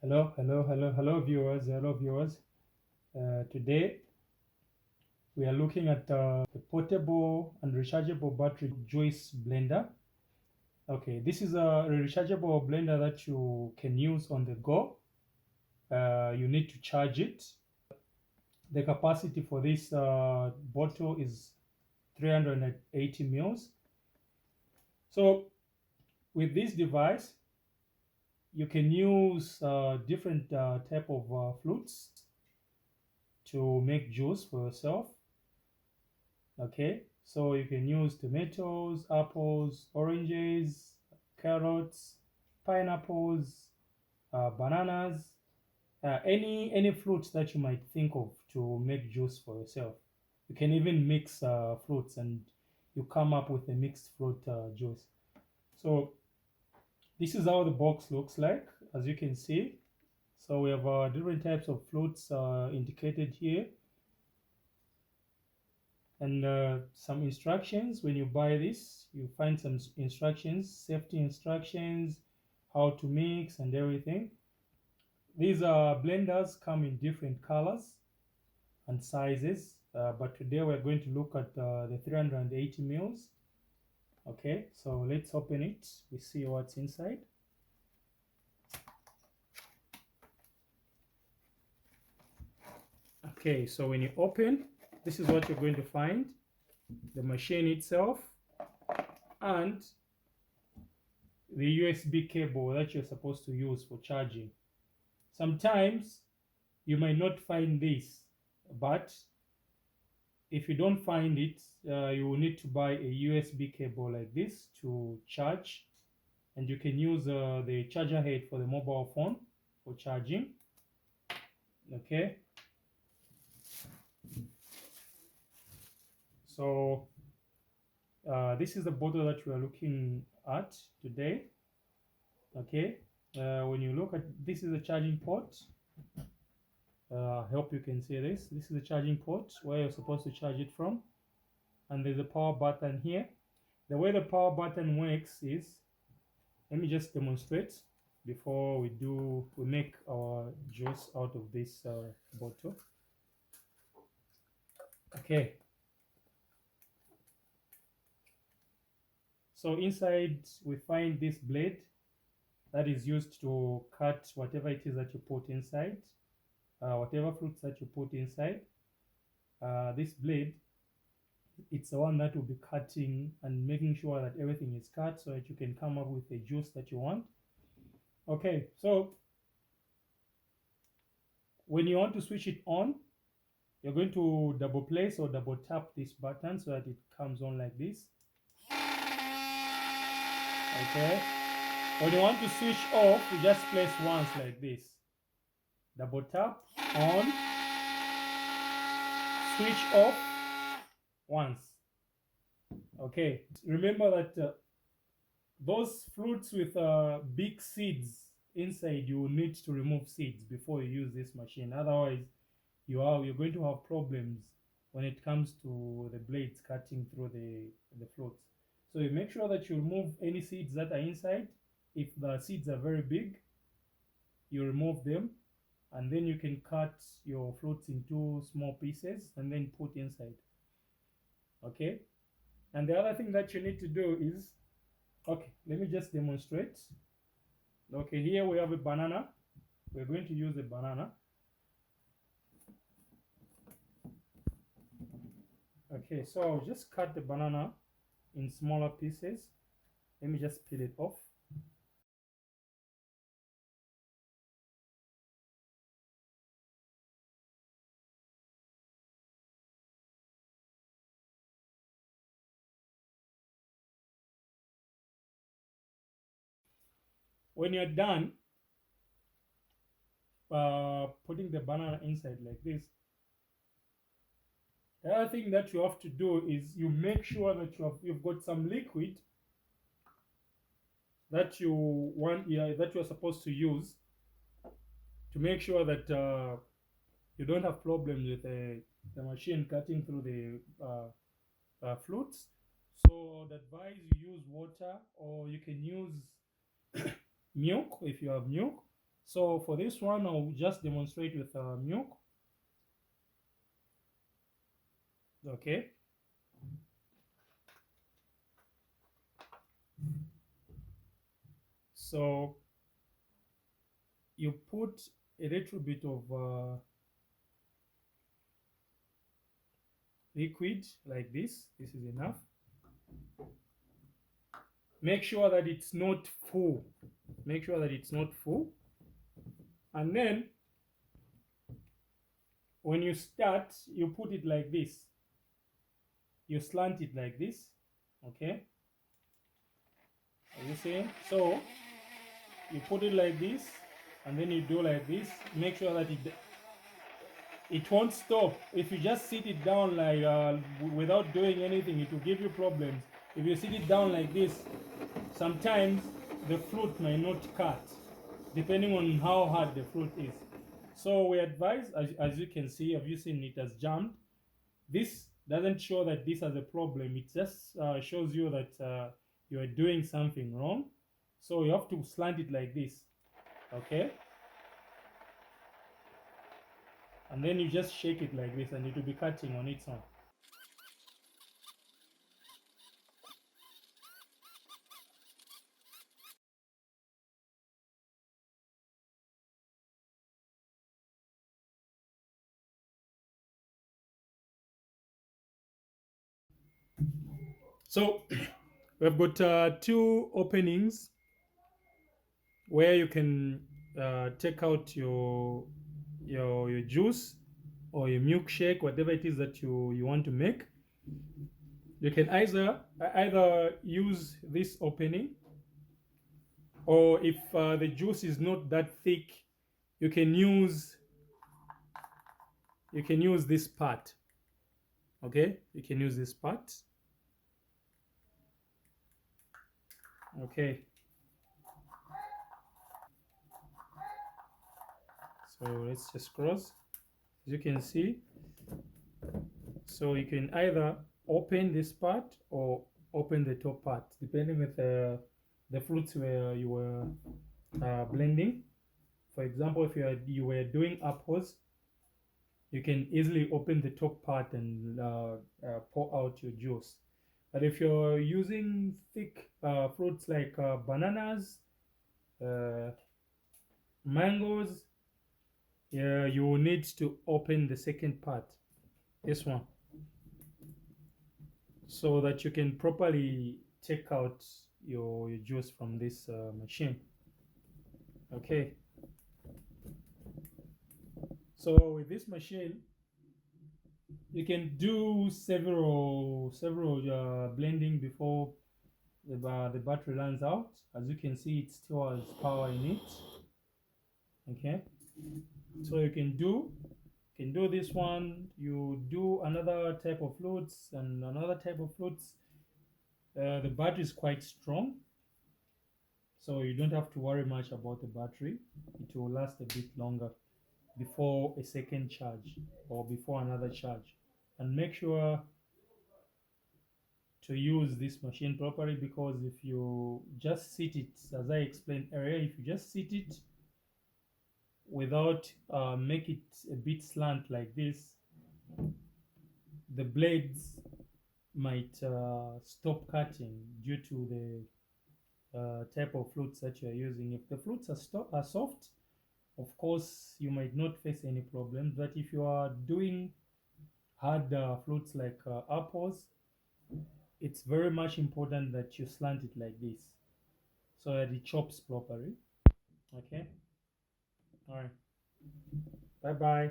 Hello, viewers. Hello, viewers. Today we are looking at the portable and rechargeable battery juice blender. Okay, this is a rechargeable blender that you can use on the go. You need to charge it. The capacity for this bottle is 380 mils. So with this device, you can use different type of fruits to make juice for yourself. Okay, so you can use tomatoes, apples, oranges, carrots, pineapples, bananas, any fruits that you might think of to make juice for yourself. You can even mix fruits and you come up with a mixed fruit juice. So this is how the box looks like, as you can see. So we have different types of fruits indicated here, and some instructions. When you buy this, you find some instructions, safety instructions, how to mix and everything. These blenders come in different colors and sizes, but today we're going to look at the 380 mils. Okay, so let's open it. We see what's inside. Okay, so when you open, this is what you're going to find: the machine itself and the USB cable that you're supposed to use for charging. Sometimes you might not find this, but if you don't find it, you will need to buy a USB cable like this to charge, and you can use the charger head for the mobile phone for charging. Okay, so this is the bottle that we are looking at today. Okay, when you look at this, is a charging port. I hope you can see this. This is the charging port where you're supposed to charge it from, and there's a power button here. The way the power button works is, let me just demonstrate before we make our juice out of this bottle. Okay, so inside we find this blade that is used to cut whatever it is that you put inside, whatever fruits that you put inside. This blade, it's the one that will be cutting and making sure that everything is cut so that you can come up with the juice that you want. Okay, so when you want to switch it on, you're going to double place or double tap this button so that it comes on like this. Okay, when you want to switch off, you just place once like this. Double tap on, switch off once. Okay, remember that those fruits with big seeds inside, you will need to remove seeds before you use this machine. Otherwise, you're going to have problems when it comes to the blades cutting through the fruits. So you make sure that you remove any seeds that are inside. If the seeds are very big, you remove them, and then you can cut your fruits into small pieces and then put inside. Okay, and the other thing that you need to do is, okay, let me just demonstrate. Okay, here we have a banana. We're going to use a banana. Okay, so I'll just cut the banana in smaller pieces. Let me just peel it off. When you're done putting the banana inside like this, the other thing that you have to do is you make sure that you've got some liquid that you want, yeah, that you are supposed to use to make sure that you don't have problems with the machine cutting through the flutes. So I'd advise you use water, or you can use milk if you have milk. So for this one, I'll just demonstrate with milk. Okay. So you put a little bit of liquid like this. This is enough. Make sure that it's not full. Make sure that it's not full. And then when you start, you put it like this. You slant it like this. Okay. Are you seeing? So you put it like this, and then you do like this. Make sure that it won't stop. If you just sit it down like without doing anything, it will give you problems. If you sit it down like this, sometimes the flute may not cut, depending on how hard the flute is. So we advise, as you can see, have you seen it has jammed? This doesn't show that this has a problem. It just shows you that you are doing something wrong. So you have to slant it like this, okay? And then you just shake it like this, and it will be cutting on its own. So we've got two openings where you can take out your juice or your milkshake, whatever it is that you want to make. You can either use this opening, or if the juice is not that thick, you can use this part. Okay, you can use this part. Okay, so let's just cross. As you can see, so you can either open this part or open the top part, depending with the fruits where you were blending. For example, if you were doing apples, you can easily open the top part and pour out your juice. But if you're using thick fruits like bananas, uh, mangoes, yeah, you will need to open the second part, this one, so that you can properly take out your juice from this machine. Okay, so with this machine, you can do several blending before the battery runs out. As you can see, it still has power in it. Okay, so you can do this one. You do another type of fluids and another type of fluids. The battery is quite strong, so you don't have to worry much about the battery. It will last a bit longer before a second charge or before another charge. And make sure to use this machine properly, because if you just sit it, as I explained earlier, if you just sit it without make it a bit slant like this, the blades might stop cutting due to the type of flutes that you are using. If the flutes are soft, of course you might not face any problems, but if you are doing hard flutes like apples, it's very much important that you slant it like this so that it chops properly. Okay, all right, bye bye.